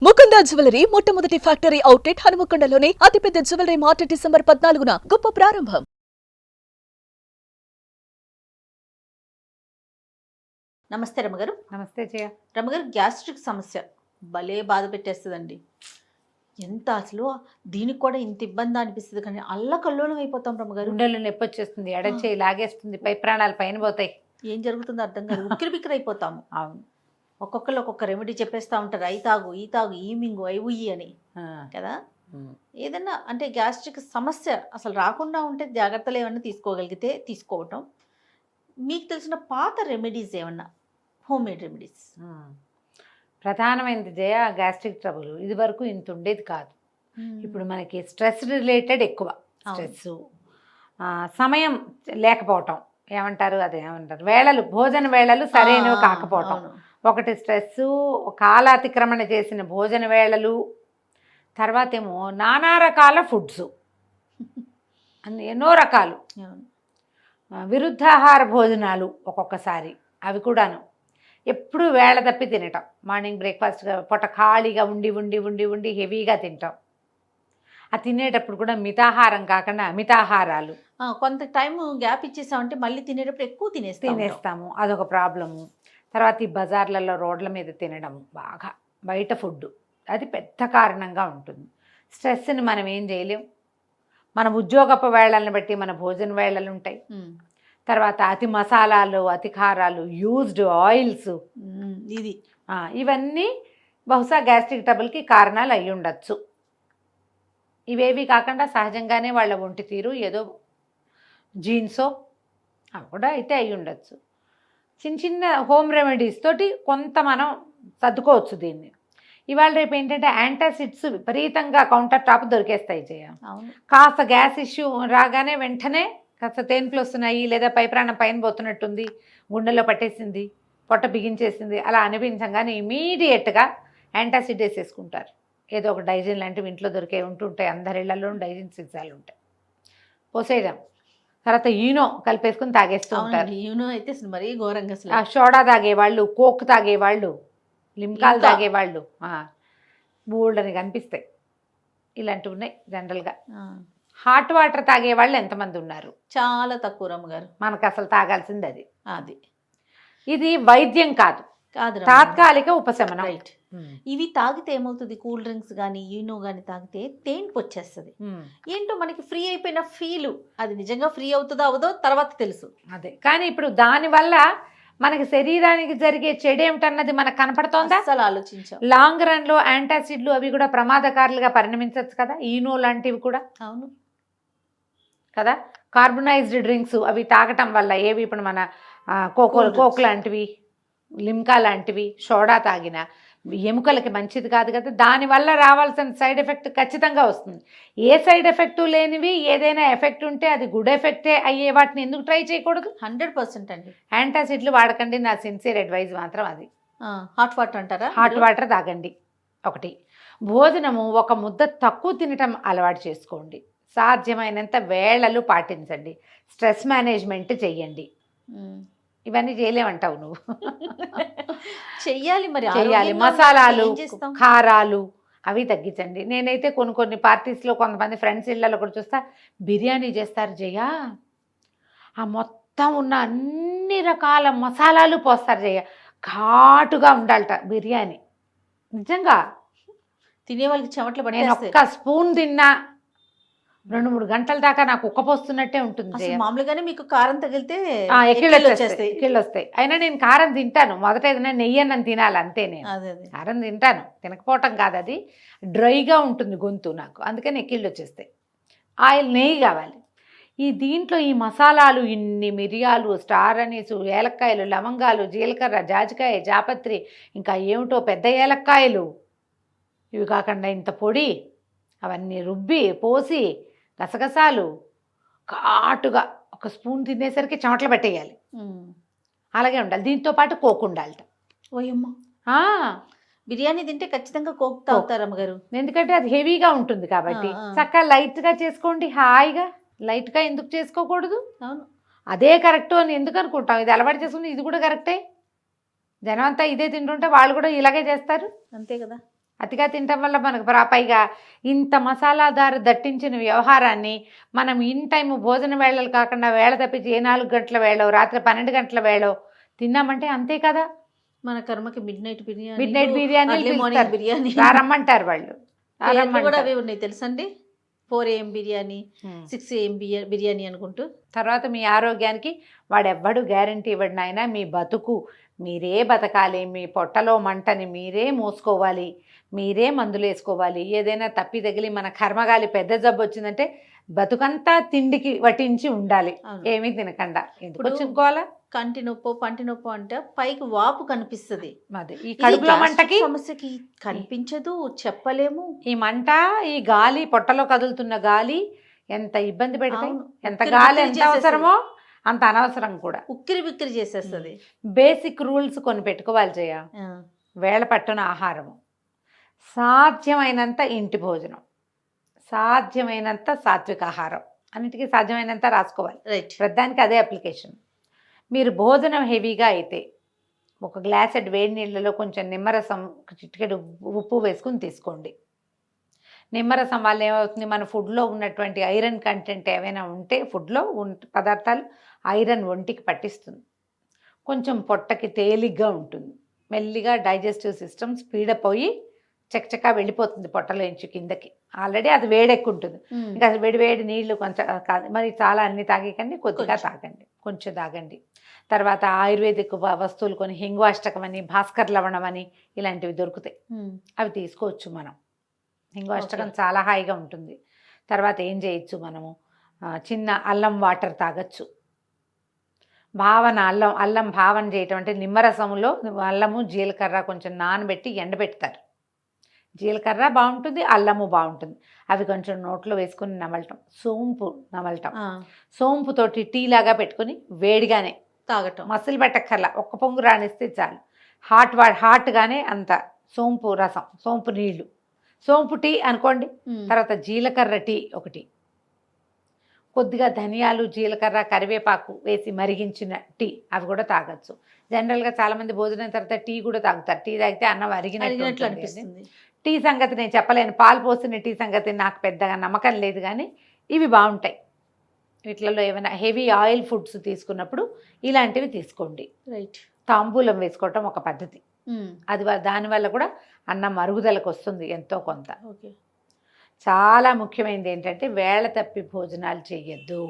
Mukunda jewellery మొట్టమొదటి factory outlet హనుమకొండలోనే అతిపెద్ద jewellery mart December 14న గొప్ప ప్రారంభం. నమస్తే రమగారు. నమస్తే జయ. రమగారు, గ్యాస్ట్రిక్ సమస్య భలే బాధ పెట్టేస్తుందండి. ఎంత అసలు దీనికి కూడా ఇంత ఇబ్బంది అనిపిస్తుంది, కానీ అల్లకల్లోలం అయిపోతాం రమగారు. గుండెలు నొప్పి వచ్చేస్తుంది, ఎడచేయి లాగేస్తుంది, పై ప్రాణాలు పైన పోతాయి. ఏం జరుగుతుందో అర్థం కాదు, ఉక్కిరి బిక్కిరి అయిపోతాము. అవును, ఒక్కొక్కరు ఒక్కొక్క రెమెడీ చెప్పేస్తూ ఉంటారు. అయి తాగు, ఈ తాగు, ఈ మింగు, అయి ఉయ్యి అని కదా. ఏదన్నా అంటే గ్యాస్ట్రిక్ సమస్య అసలు రాకుండా ఉంటే జాగ్రత్తలు ఏమన్నా తీసుకోగలిగితే తీసుకోవటం. మీకు తెలిసిన పాత రెమెడీస్ ఏమన్నా, హోమ్ మేడ్ రెమెడీస్? ప్రధానమైనది జయ గ్యాస్ట్రిక్ ట్రబుల్. ఇది వరకు ఇంత ఉండేది కాదు. ఇప్పుడు మనకి స్ట్రెస్ రిలేటెడ్ ఎక్కువ. స్ట్రెస్, సమయం లేకపోవటం, ఏమంటారు అదేమంటారు, వేళలు, భోజన వేళలు సరైనవి కాకపోవటం ఒకటి స్ట్రెస్సు, కాలాతిక్రమణ చేసిన భోజన వేళలు, తర్వాత ఏమో నానా రకాల ఫుడ్స్, ఎన్నో రకాలు, విరుద్ధాహార భోజనాలు ఒక్కొక్కసారి, అవి కూడాను ఎప్పుడు వేళ తప్పి తినటం. మార్నింగ్ బ్రేక్ఫాస్ట్ పొట్ట ఖాళీగా ఉండి ఉండి ఉండి ఉండి హెవీగా తింటాం. ఆ తినేటప్పుడు కూడా మితాహారం కాకుండా అమితాహారాలు. కొంత టైం గ్యాప్ ఇచ్చేసామంటే మళ్ళీ తినేటప్పుడు ఎక్కువ తినేస్తాము, అదొక ప్రాబ్లము. తర్వాత ఈ బజార్లలో రోడ్ల మీద తినడం, బాగా బయట ఫుడ్, అది పెద్ద కారణంగా ఉంటుంది. స్ట్రెస్ని మనం ఏం చేయలేం. మన ఉద్యోగపు వేళలను బట్టి మన భోజన వేళలు ఉంటాయి. తర్వాత అతి మసాలాలు, అతి కారాలు, యూజ్డ్ ఆయిల్స్, ఇవన్నీ బహుశా గ్యాస్ట్రిక్ ట్రబుల్కి కారణాలు అయి ఉండొచ్చు. ఇవేవి కాకుండా సహజంగానే వాళ్ళ ఒంటి తీరు ఏదో జీన్సో అవి కూడా అయితే అయి ఉండొచ్చు. చిన్న చిన్న హోమ్ రెమెడీస్ తోటి కొంత మనం సర్దుకోవచ్చు దీన్ని. ఇవాళ రేపు ఏంటంటే యాంటాసిడ్స్ విపరీతంగా కౌంటర్ టాప్ దొరికేస్తాయి జయ. కాస్త గ్యాస్ ఇష్యూ రాగానే వెంటనే కాస్త తేన్పులు వస్తున్నాయి, లేదా పై ప్రాణం పైన పోతున్నట్టుంది, గుండెలో పట్టేసింది, పొట్ట బిగించేసింది అలా అనిపించగానే ఇమీడియట్గా యాంటాసిడ్ వేసేసుకుంటారు. ఏదో ఒక డైజిన్ లాంటివి ఇంట్లో దొరికే ఉంటుంటాయి, అందరి ఇళ్లలో డైజిన్ సీసాలు ఉంటాయి, పోసేయడం. తర్వాత ఈనో కలిపేసుకుని తాగేస్తూ ఉంటారు. ఈనో అయితే మరీ ఘోరంగా, సోడా తాగేవాళ్ళు, కోక్ తాగేవాళ్ళు, లిమ్కాలు తాగేవాళ్ళు బోల్డని కనిపిస్తాయి. ఇలాంటివి ఉన్నాయి జనరల్గా. హాట్ వాటర్ తాగేవాళ్ళు ఎంతమంది ఉన్నారు? చాలా తక్కువ రమ్మగారు. మనకు అసలు తాగాల్సింది అది. ఇది వైద్యం కాదు, తాత్కాలిక ఉపశమనం. రైట్. ఇవి తాగితే ఏమవుతుంది, కూల్ డ్రింక్స్ కానీ ఈనో కానీ తాగితే తేన్పు వచ్చేస్తుంది. ఏంటో మనకి ఫ్రీ అయిపోయిన ఫీలు, అది నిజంగా ఫ్రీ అవుతుందో అవదో తర్వాత తెలుసు. అదే, కానీ ఇప్పుడు దానివల్ల మనకి శరీరానికి జరిగే చెడేమిటన్నది మనకు కనపడుతోందా? అసలు ఆలోచించాం. లాంగ్ రన్లో యాంటాసిడ్లు అవి కూడా ప్రమాదకారులుగా పరిణమించవచ్చు కదా, ఈనో లాంటివి కూడా. అవును కదా. కార్బనైజ్డ్ డ్రింక్స్ అవి తాగటం వల్ల ఏవి, ఇప్పుడు మన కోక్ లాంటివి, లిమ్కా లాంటివి, సోడా తాగిన ఎముకలకి మంచిది కాదు కదా. దానివల్ల రావాల్సిన సైడ్ ఎఫెక్ట్ ఖచ్చితంగా వస్తుంది. ఏ సైడ్ ఎఫెక్టు లేనివి, ఏదైనా ఎఫెక్ట్ ఉంటే అది గుడ్ ఎఫెక్టే అయ్యే వాటిని ఎందుకు ట్రై చేయకూడదు? 100% అండి. యాంటాసిడ్లు వాడకండి, నా సిన్సియర్ అడ్వైజ్ మాత్రం అది. హాట్ వాటర్ అంటారా? హాట్ వాటర్ తాగండి. ఒకటి, భోజనము ఒక ముద్ద తక్కువ తినటం అలవాటు చేసుకోండి. సాధ్యమైనంత వేళలు పాటించండి. స్ట్రెస్ మేనేజ్మెంట్ చెయ్యండి. ఇవన్నీ చేయలేమంటావు నువ్వు. చెయ్యాలి, మరి చెయ్యాలి. మసాలాలు, కారాలు అవి తగ్గించండి. నేనైతే కొన్ని పార్టీస్లో కొంతమంది ఫ్రెండ్స్ ఇళ్ళలో కూడా చూస్తా, బిర్యానీ చేస్తారు జయ, ఆ మొత్తం ఉన్న అన్ని రకాల మసాలాలు పోస్తారు జయ, ఘాటుగా ఉండాలట బిర్యానీ. నిజంగా తినే వాళ్ళకి చెమటలు పడి, నేను ఒక్క స్పూన్ తిన్నా 2-3 గంటల దాకా నాకు ఉక్కపోస్తున్నట్టే ఉంటుంది. మామూలుగానే మీకు కారం తగిలితే ఎక్కిళ్ళు వస్తాయి. అయినా నేను కారం తింటాను. మొదట ఏదైనా నెయ్యి అన్నం తినాలి అంతే. నేను కారం తింటాను, తినకపోవటం కాదు, అది డ్రైగా ఉంటుంది గొంతు నాకు, అందుకని ఎక్కిళ్ళు వచ్చేస్తాయి. ఆయిల్, నెయ్యి కావాలి. దీంట్లో ఈ మసాలాలు, ఇన్ని మిరియాలు, స్టార్ అనీసు, ఏలక్కాయలు, లవంగాలు, జీలకర్ర, జాజికాయ, జాపత్రి, ఇంకా ఏమిటో పెద్ద ఏలక్కాయలు, ఇవి కాకుండా ఇంత పొడి, అవన్నీ రుబ్బి పోసి గసగసాలు ఘాటుగా ఒక స్పూన్ తినేసరికి చెమటలు పెట్టేయాలి. అలాగే ఉండాలి. దీంతో పాటు కోక్ ఉండాలట. ఓయమ్మ, బిర్యానీ తింటే ఖచ్చితంగా కోక్ తాగుతారు అమ్మగారు, ఎందుకంటే అది హెవీగా ఉంటుంది కాబట్టి. చక్కగా లైట్గా చేసుకోండి, హాయిగా. లైట్గా ఎందుకు చేసుకోకూడదు? అవును, అదే కరెక్టు అని ఎందుకు అనుకుంటాం? ఇది అలవాటు చేసుకుని ఇది కూడా కరెక్టే. జనం అంతా ఇదే తింటుంటే వాళ్ళు కూడా ఇలాగే చేస్తారు, అంతే కదా. అతిగా తినటం వల్ల మనకు పైగా ఇంత మసాలాదారు దట్టించిన వ్యవహారాన్ని మనం ఇన్ టైము భోజన వేళలు కాకుండా వేళ తప్పించి ఏ 4 గంటల వేళ రాత్రి 12 గంటల వేళ తిన్నామంటే అంతే కదా. మన కర్మకి mid night mid night biryani morning biryani రమ్మంటారు వాళ్ళు. కూడా అవి ఉన్నాయి తెలుసండి. 4 AM బిర్యానీ, 6 AM బిర్యానీ అనుకుంటూ. తర్వాత మీ ఆరోగ్యానికి వాడెవ్వడు గ్యారంటీ ఇవ్వడు నాయన. మీ బతుకు మీరే బతకాలి, మీ పొట్టలో మంటని మీరే మోసుకోవాలి, మీరే మందులు వేసుకోవాలి. ఏదైనా తప్పి తగిలి మన కర్మగాలి పెద్ద జబ్బు వచ్చిందంటే బతుకంతా తిండికి వటించి ఉండాలి, ఏమీ తినకుండా. ఎందుకు వచ్చుకోవాలా? కంటి నొప్పో పంటి నొప్పో అంటే పైకి వాపు కనిపిస్తుంది, ఈ కడుపులో మంటకి సమస్యకి కనిపించదు, చెప్పలేము. ఈ మంట, ఈ గాలి, పొట్టలో కదులుతున్న గాలి ఎంత ఇబ్బంది పెడతాయి. ఎంత గాలి ఎంత అవసరమో అంత అనవసరం కూడా, ఉక్కిరి బిక్కిరి చేసేస్తుంది. బేసిక్ రూల్స్ కొన్ని పెట్టుకోవాలి జయ. వేళ పట్టున ఆహారము, సాధ్యమైనంత ఇంటి భోజనం, సాధ్యమైనంత సాత్విక ఆహారం, అన్నిటికీ సాధ్యమైనంత రాసుకోవాలి. రైట్, ప్రధానికి అదే అప్లికేషన్. మీరు భోజనం హెవీగా అయితే ఒక గ్లాసెడ్ వేడి నీళ్ళలో కొంచెం నిమ్మరసం, చిటికెడు ఉప్పు వేసుకుని తీసుకోండి. నిమ్మరసం వల్ల ఏమవుతుంది, మన ఫుడ్లో ఉన్నటువంటి ఐరన్ కంటెంట్ ఏమైనా ఉంటే ఫుడ్లో పదార్థాలు ఐరన్ ఒంటికి పట్టిస్తుంది. కొంచెం పొట్టకి తేలిగ్గా ఉంటుంది, మెల్లిగా డైజెస్టివ్ సిస్టమ్ స్పీడప్ అయ్యి చక్కచక్క వెళ్ళిపోతుంది పొట్టలోంచి కిందకి. ఆల్రెడీ అది వేడెక్కుంటుంది. ఇంకా వేడి నీళ్లు కొంచెం మరి చాలా అన్ని తాగకండి, కొద్దిగా తాగండి, కొంచెం తాగండి. తర్వాత ఆయుర్వేదిక్ వస్తువులు కొన్ని హింగ్వాష్టకం అని, భాస్కర్ లవణం అని ఇలాంటివి దొరుకుతాయి, అవి తీసుకోవచ్చు మనం. హింగ్వాష్టకం చాలా హాయిగా ఉంటుంది. తర్వాత ఏం చేయొచ్చు మనము, చిన్న అల్లం వాటర్ తాగొచ్చు. భావన, అల్లం భావన చేయటం అంటే నిమ్మరసంలో అల్లము జీలకర్ర కొంచెం నానబెట్టి ఎండబెడతారు. జీలకర్ర బాగుంటుంది, అల్లము బాగుంటుంది. అవి కొంచెం నోట్లో వేసుకుని నమలటం, సోంపు నమలటం, సోంపుతోటి టీ లాగా పెట్టుకుని వేడిగానే తాగటం, మసిలి పెట్టక్కర్లా, ఒక్క పొంగు రానిస్తే చాలు. హాట్గానే అంత సోంపు రసం, సోంపు నీళ్లు, సోంపు టీ అనుకోండి. తర్వాత జీలకర్ర టీ ఒకటి, కొద్దిగా ధనియాలు, జీలకర్ర, కరివేపాకు వేసి మరిగించిన టీ, అవి కూడా తాగొచ్చు. జనరల్గా చాలామంది భోజనం తర్వాత టీ కూడా తాగుతారు. టీ తాగితే అన్నం అరిగినట్లు అనిపిస్తుంది. టీ సంగతి నేను చెప్పలేను, పాలు పోసిన టీ సంగతి నాకు పెద్దగా నమ్మకం లేదు, కానీ ఇవి బాగుంటాయి. వీటిలలో ఏమైనా హెవీ ఆయిల్ ఫుడ్స్ తీసుకున్నప్పుడు ఇలాంటివి తీసుకోండి. రైట్, తాంబూలం వేసుకోవటం ఒక పద్ధతి. అది దానివల్ల కూడా అన్నం అరుగుదలకు వస్తుంది ఎంతో కొంత. ఓకే, చాలా ముఖ్యమైనది ఏంటంటే వేళ తప్పి భోజనాలు చేయొద్దు.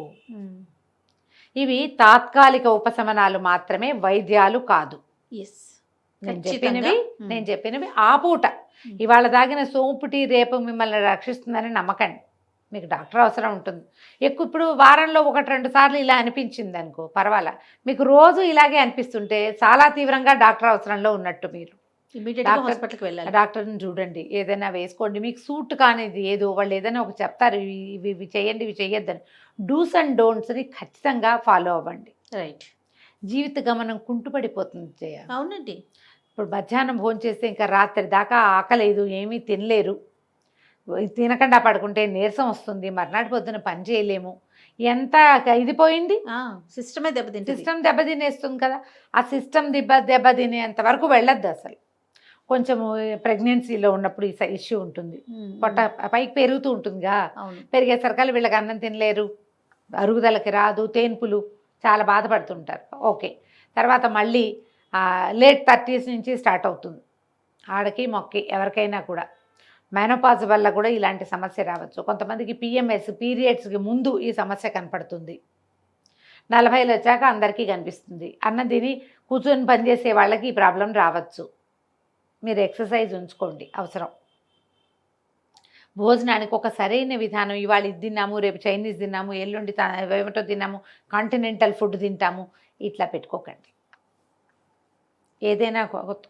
ఇవి తాత్కాలిక ఉపశమనాలు మాత్రమే, వైద్యాలు కాదు. నేను చెప్పినవి ఆ పూట. ఇవాళ తాగిన సోంపు టీ రేపు మిమ్మల్ని రక్షిస్తుందని నమ్మకండి. మీకు డాక్టర్ అవసరం ఉంటుంది. ఇప్పుడు వారంలో 1-2 సార్లు ఇలా అనిపించింది అనుకో, పర్వాలా. మీకు రోజు ఇలాగే అనిపిస్తుంటే చాలా తీవ్రంగా డాక్టర్ అవసరంలో ఉన్నట్టు. మీరు హాస్పిటల్కి వెళ్ళాలి, డాక్టర్ని చూడండి, ఏదైనా వేసుకోండి. మీకు సూట్ కానిది ఏదో వాళ్ళు ఏదైనా ఒక చెప్తారు, ఇవి చేయండి, ఇవి చేయొద్దని. డూస్ అండ్ డోంట్స్ని ఖచ్చితంగా ఫాలో అవ్వండి. రైట్, జీవిత గమనం కుంటుపడిపోతుంది జయ. అవునండి. ఇప్పుడు మధ్యాహ్నం భోజనం చేస్తే ఇంకా రాత్రి దాకా ఆకలేదు, ఏమీ తినలేరు, తినకుండా పడుకుంటే నీరసం వస్తుంది, మర్నాటి పొద్దున పని చేయలేము. ఎంత ఇది పోయింది, సిస్టమే దెబ్బతింటుంది. సిస్టమ్ దెబ్బతినేస్తుంది కదా. ఆ సిస్టమ్ దెబ్బతినేంత వరకు వెళ్ళొద్దు అసలు. కొంచెము ప్రెగ్నెన్సీలో ఉన్నప్పుడు ఈ ఇష్యూ ఉంటుంది, పొట్ట పైకి పెరుగుతూ ఉంటుందిగా, పెరిగేసరికల్లా వీళ్ళకి అన్నం తినలేరు, అరుగుదలకి రాదు, తేన్పులు, చాలా బాధపడుతుంటారు. ఓకే, తర్వాత మళ్ళీ లేట్ 30s నుంచి స్టార్ట్ అవుతుంది ఆడకి మొక్కి ఎవరికైనా కూడా. మెనోపాజ్ వల్ల కూడా ఇలాంటి సమస్య రావచ్చు. కొంతమందికి PMS పీరియడ్స్కి ముందు ఈ సమస్య కనపడుతుంది. 40 వచ్చాక అందరికీ కనిపిస్తుంది. అన్నం తిని కూర్చొని పనిచేసే వాళ్ళకి ఈ ప్రాబ్లం రావచ్చు. మీరు ఎక్సర్సైజ్ ఉంచుకోండి అవసరం. భోజనానికి ఒక సరైన విధానం, ఇవాళ ఇది తిన్నాము, రేపు చైనీస్ తిన్నాము, ఎల్లుండి ఏమిటో తిన్నాము, కాంటినెంటల్ ఫుడ్ తింటాము, ఇట్లా పెట్టుకోకండి. ఏదైనా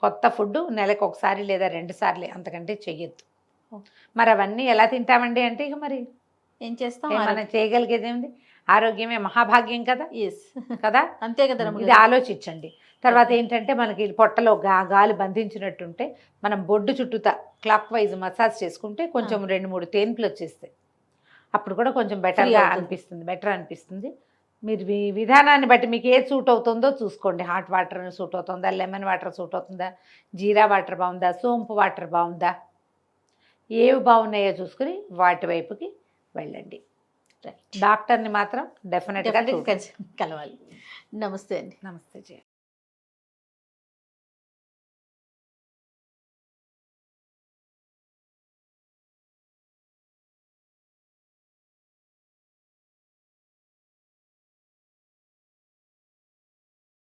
కొత్త ఫుడ్ నెలకు 1 సారి లేదా 2 సార్లే, అంతకంటే చెయ్యొద్దు. మరి అవన్నీ ఎలా తింటామండి అంటే ఇక మరి ఏం చేస్తాం, మనం చేయగలిగేది ఏమిటి? ఆరోగ్యమే మహాభాగ్యం కదా. కదా, అంతే కదా. ఇది ఆలోచించండి. తర్వాత ఏంటంటే మనకి పొట్టలో గాలి బంధించినట్టుంటే మనం బొడ్డు చుట్టూతా క్లాక్ వైజ్ మసాజ్ చేసుకుంటే కొంచెం 2-3 తేన్పులు వచ్చేస్తాయి. అప్పుడు కూడా కొంచెం బెటర్ అనిపిస్తుంది. మీరు విధానాన్ని బట్టి మీకు ఏది సూట్ అవుతుందో చూసుకోండి. హాట్ వాటర్ సూట్ అవుతుందా, లెమన్ వాటర్ సూట్ అవుతుందా, జీరా వాటర్ బాగుందా, సోంపు వాటర్ బాగుందా, ఏవి బాగున్నాయో చూసుకుని వాటి వైపుకి వెళ్ళండి. రైట్. డాక్టర్ని మాత్రం డెఫినెట్గా డెఫినెట్గా కలవాలి. నమస్తే అండి. నమస్తే జయ.